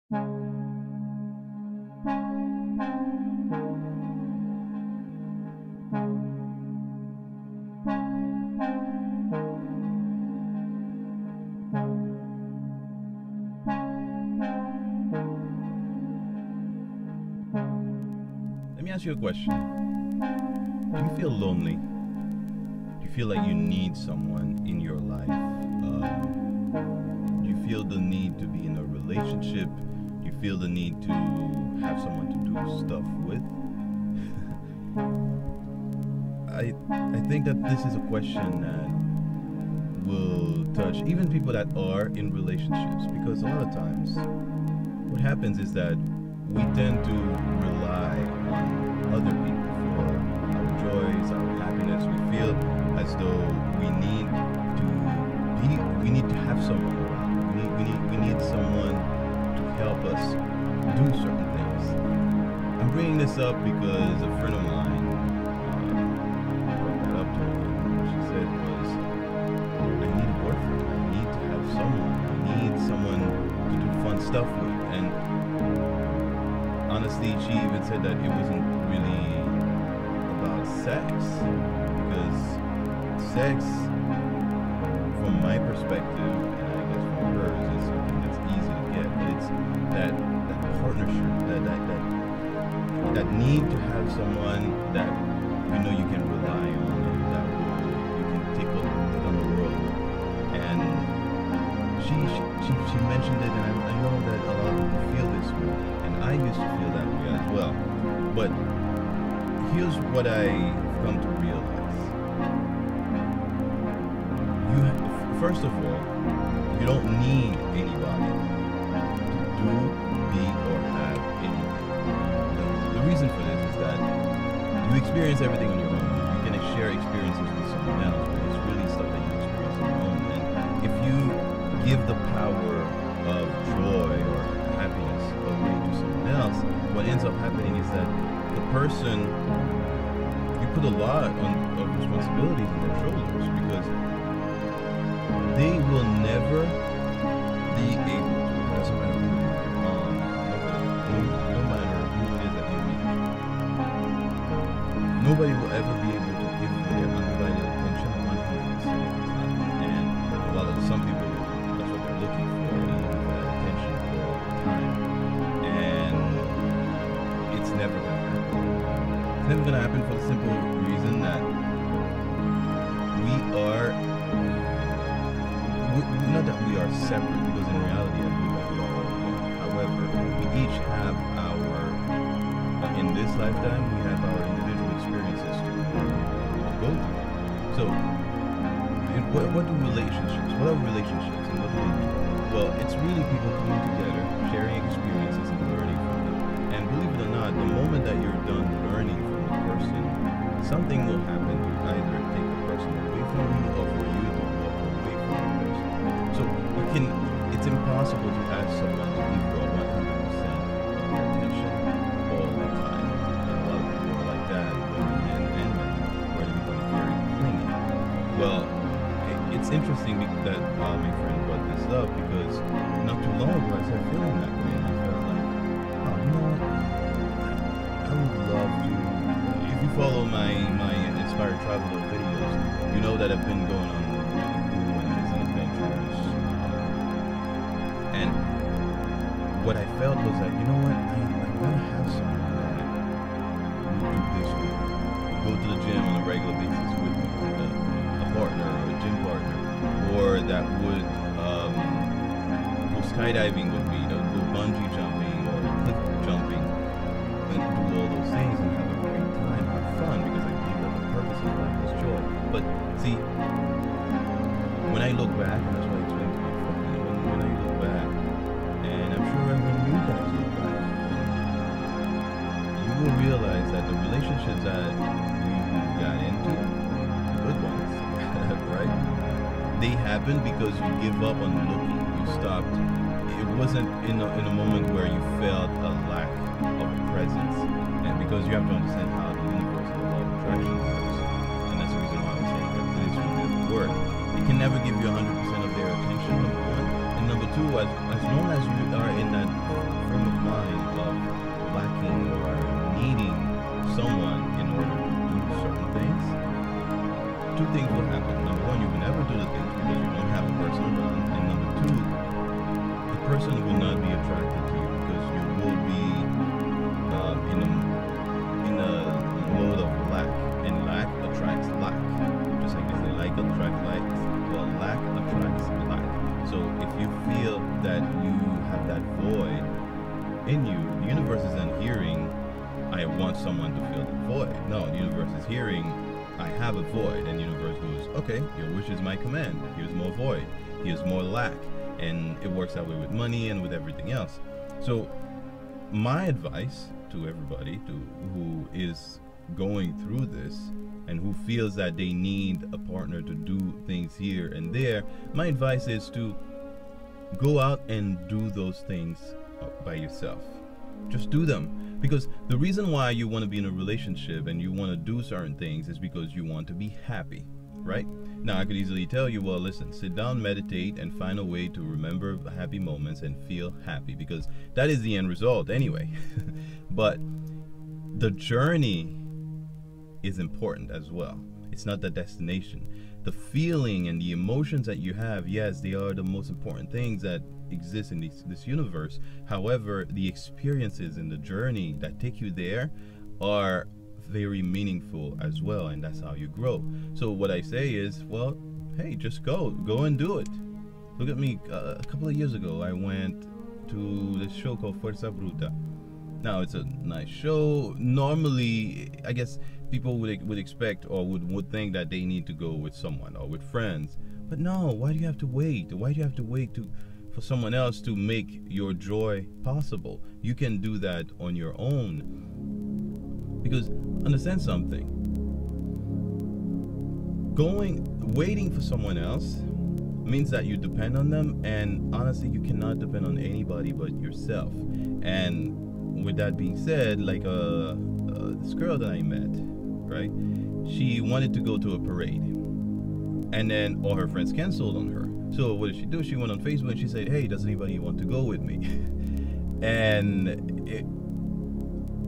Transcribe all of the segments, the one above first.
Let me ask you a question. Do you feel lonely? Do you feel like you need someone in your life? Do you feel the need to be in a relationship? Do you feel the need to have someone to do stuff with? I think that this is a question that will touch even people that are in relationships, because a lot of times what happens is that we tend to rely on other people for our joys, our happiness. We feel as though we need to have someone around. We need someone to help us do certain things. I'm bringing this up because a friend of mine brought that up to me. What she said was, I need a boyfriend. I need to have someone. I need someone to do fun stuff with. And honestly, she even said that it wasn't really about sex, because sex, from my perspective, and I guess from hers, is something that's easy to get, but it's that partnership, that need to have someone that you know you can rely on, and that you can take on the world. And she mentioned it, and I know that a lot of people feel this way, and I used to feel that way as well. But here's what I've come to realize. First of all, you don't need anybody to do, be, or have anything. The reason for this is that you experience everything on your own. You can share experiences with someone else, but it's really stuff that you experience on your own. And if you give the power of joy or happiness away to someone else, what ends up happening is that the person, you put a lot of responsibilities on their shoulders, because they will never be able to, it doesn't matter who your mom, no matter who it is that you meet, nobody will ever be able to give you their undivided attention 100% of the time. And while some people, that's what they're looking for, they're looking for that attention for all the time. And it's never going to happen. It's never going to happen for the simple reason that not that we are separate, because in reality I believe that we are one. However, we each have in this lifetime, we have our individual experiences to go through. So, what are relationships? What are relationships, and what do they do? Well, it's really people coming together, sharing experiences and learning from them. And believe it or not, the moment that you're done learning from the person, something will happen to either take the person away from you, or for you to walk away from the person. So it's impossible to ask someone to give you 100% of their attention all the time. And a lot of people are like that, women and men, where they become very clingy. Well, it's interesting that my friend brought this up, because not too long ago I started feeling that way, and I felt like, oh, you know what? I would love to. If you follow my Inspired Traveler videos, you know that I've been going on really cool and amazing adventures. And what I felt was that, you know what, I want to have someone that would do this with me. Go to the gym on a regular basis with me, like a partner, or a gym partner, or that would go skydiving with me, go bungee jumping or cliff jumping, and do all those things and have a great time, have fun, because I believe that the purpose of life is joy. But see, when I look back, and that's what I explained to my friend, when I look back, and I'm sure when you guys look back, you will realize that the relationships that we got into, the good ones, right? They happened because you give up on looking. You stopped. It wasn't in a moment where you felt a lack of presence, and because you have to understand how the universe and the law of attraction works, and that's the reason why I'm saying that this will never work. It can never give you 100% of their attention, number one, and number two, as long as you are in that two things will happen. Number one, you will never do the things because you don't have a person around, and number two, the person will not be attracted to you because you will be in a mode of lack, and lack attracts lack. Just like they say, like attracts like. Well, lack attracts lack. So if you feel that you have that void in you, the universe isn't hearing, I want someone to fill the void. No, the universe is hearing, I have a void, and the universe goes, okay, your wish is my command. Here's more void. Here's more lack. And it works that way with money and with everything else. So my advice to everybody who is going through this and who feels that they need a partner to do things here and there, my advice is to go out and do those things by yourself. Just do them. Because the reason why you want to be in a relationship and you want to do certain things is because you want to be happy, right? Now, I could easily tell you, well, listen, sit down, meditate, and find a way to remember happy moments and feel happy, because that is the end result anyway. But the journey is important as well. It's not the destination. The feeling and the emotions that you have, yes, they are the most important things that exist in this universe. However, the experiences and the journey that take you there are very meaningful as well, and that's how you grow. So what I say is, well, hey, just go and do it. Look at me. A couple of years ago, I went to this show called Fuerza Bruta. Now, it's a nice show. Normally, I guess people would expect or would think that they need to go with someone or with friends. But no, why do you have to wait? Why do you have to wait for someone else to make your joy possible? You can do that on your own. Because understand something. Waiting for someone else means that you depend on them, and honestly, you cannot depend on anybody but yourself. And with that being said, like this girl that I met, right? She wanted to go to a parade, and then all her friends canceled on her. So what did she do? She went on Facebook and she said, "Hey, does anybody want to go with me?" And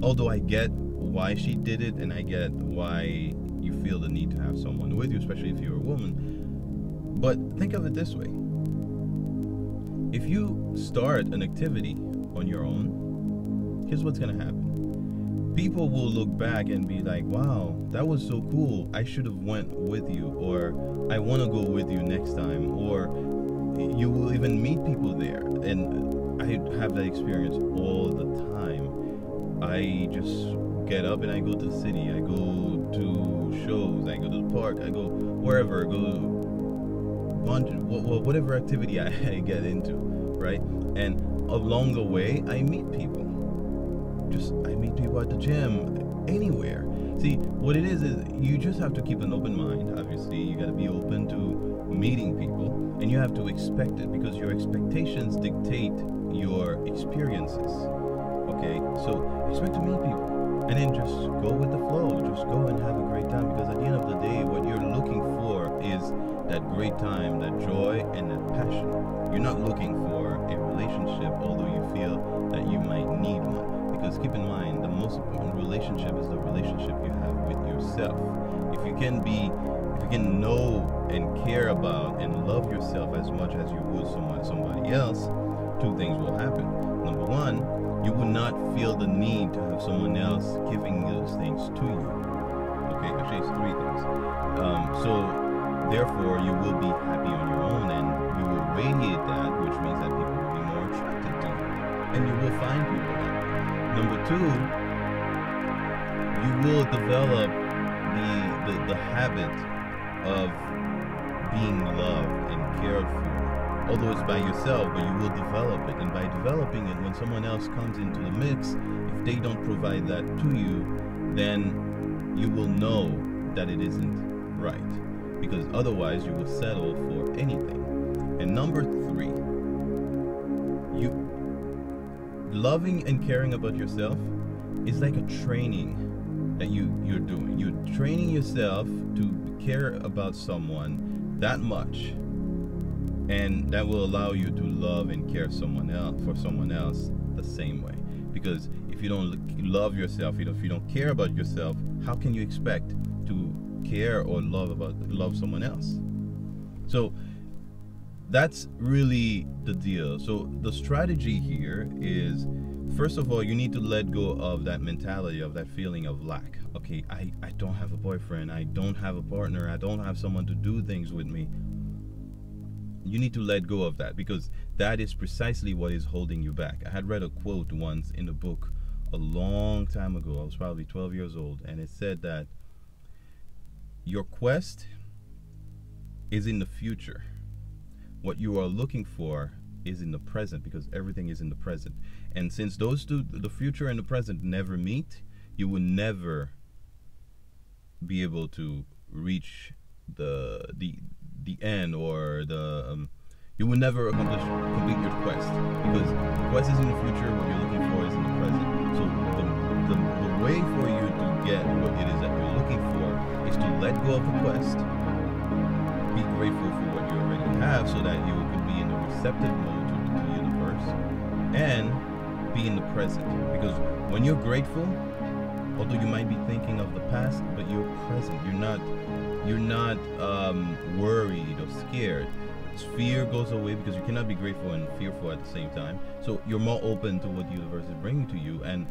although I get why she did it, and I get why you feel the need to have someone with you, especially if you're a woman, but think of it this way. If you start an activity on your own, here's what's gonna happen. People will look back and be like, wow, that was so cool, I should have went with you, or I want to go with you next time, or you will even meet people there. And I have that experience all the time. I just get up and I go to the city, I go to shows, I go to the park, I go wherever, whatever activity I get into, right? And along the way, I meet people. I meet people at the gym, anywhere. See, what it is you just have to keep an open mind. Obviously, you got to be open to meeting people, and you have to expect it, because your expectations dictate your experiences. Okay, so expect to meet people, and then just go with the flow. Just go and have a great time, because at the end of the day, what you're looking for is that great time, that joy, and that passion. You're not looking for a relationship, although you feel that you might need one. Because keep in mind, the most important relationship is the relationship you have with yourself. If you can know and care about and love yourself as much as you would somebody else, two things will happen. Number one, you will not feel the need to have someone else giving those things to you. Okay, actually it's three things. So therefore, you will be happy on your own, and you will radiate that, which means that people will be more attracted to you, and you will find people that way. Number two, you will develop the habit of being loved and cared for. Although it's by yourself, but you will develop it. And by developing it, when someone else comes into the mix, if they don't provide that to you, then you will know that it isn't right. Because otherwise, you will settle for anything. And number three, loving and caring about yourself is like a training that you're doing. You're training yourself to care about someone that much, and that will allow you to love and care for someone else the same way. Because if you don't love yourself, if you don't care about yourself, how can you expect to care or love someone else. So that's really the deal. So the strategy here is, first of all, you need to let go of that mentality, of that feeling of lack. Okay, I don't have a boyfriend, I don't have a partner, I don't have someone to do things with me. You need to let go of that, because that is precisely what is holding you back. I had read a quote once in a book a long time ago. I was probably 12 years old, and it said that your quest is in the future. What you are looking for is in the present, because everything is in the present. And since those two, the future and the present, never meet, you will never be able to reach the end, or you will never complete your quest, because the quest is in the future, what you're looking for is in the present. So the way for you to get what it is that you're looking for is to let go of the quest, be grateful for what you already have, so that you could be in a receptive mode to the universe, and be in the present. Because when you're grateful, although you might be thinking of the past, but you're present. You're not worried or scared. Fear goes away, because you cannot be grateful and fearful at the same time. So you're more open to what the universe is bringing to you. And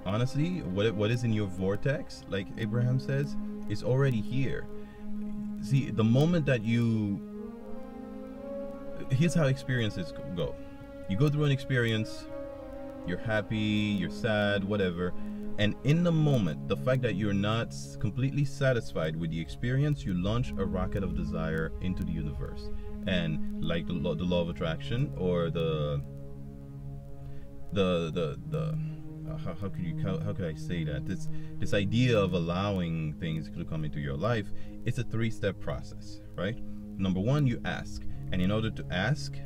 honestly, what is in your vortex, like Abraham says, is already here. See, the moment that here's how experiences go. You go through an experience, you're happy, you're sad, whatever, and in the moment, the fact that you're not completely satisfied with the experience, you launch a rocket of desire into the universe. And like the law of attraction, or how could I say that? This idea of allowing things to come into your life, it's a 3-step process, right? Number one, you ask. And in order to ask,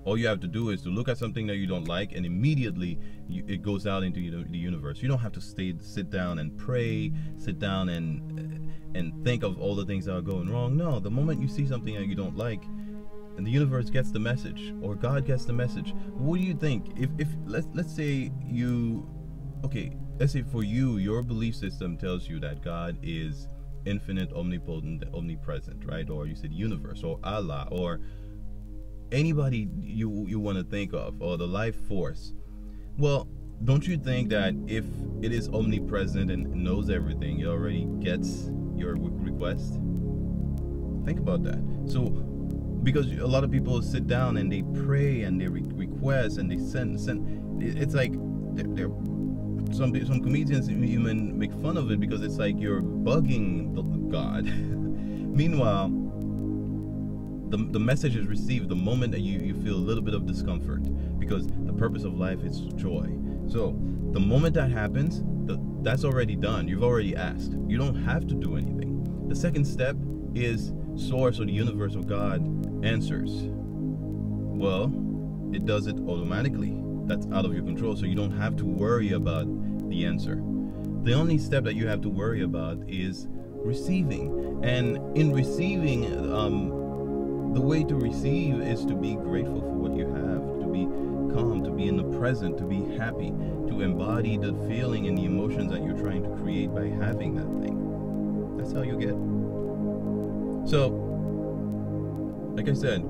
all you have to do is to look at something that you don't like, and immediately it goes out into the universe. You don't have to sit down and pray, sit down and think of all the things that are going wrong. No, the moment you see something that you don't like, and the universe gets the message, or God gets the message. What do you think? If let's say let's say for you, your belief system tells you that God is infinite, omnipotent, omnipresent, right? Or you said universe, or Allah, or anybody you want to think of, or the life force. Well, don't you think that if it is omnipresent and knows everything, it already gets your request? Think about that. So, because a lot of people sit down and they pray and they request and they send. It's like some comedians even make fun of it, because it's like you're bugging God. Meanwhile, the message is received the moment that you feel a little bit of discomfort, because the purpose of life is joy. So the moment that happens, that's already done. You've already asked. You don't have to do anything. The second step is source, or the universe, or God answers. Well, it does it automatically. That's out of your control, so you don't have to worry about the answer. The only step that you have to worry about is receiving. And in receiving, the way to receive is to be grateful for what you have, to be calm, to be in the present, to be happy, to embody the feeling and the emotions that you're trying to create by having that thing. That's how you get. So, like I said,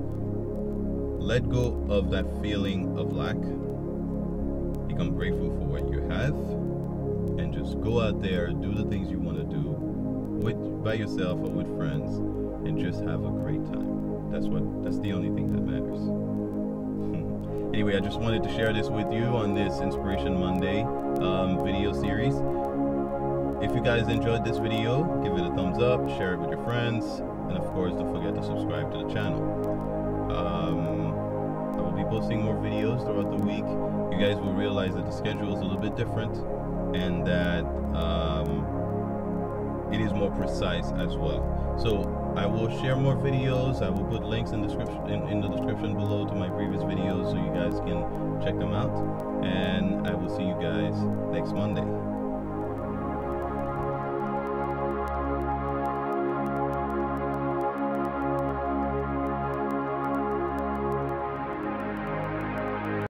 let go of that feeling of lack. Become grateful for what you have, and just go out there, do the things you want to do by yourself or with friends, and just have a great time. That's the only thing that matters. Anyway, I just wanted to share this with you on this Inspiration Monday video series. If you guys enjoyed this video, give it a thumbs up, share it with your friends, and of course, don't forget to subscribe to the channel. I will be posting more videos throughout the week. You guys will realize that the schedule is a little bit different, and that it is more precise as well. So I will share more videos. I will put links in the description below to my previous videos, so you guys can check them out. And I will see you guys next Monday.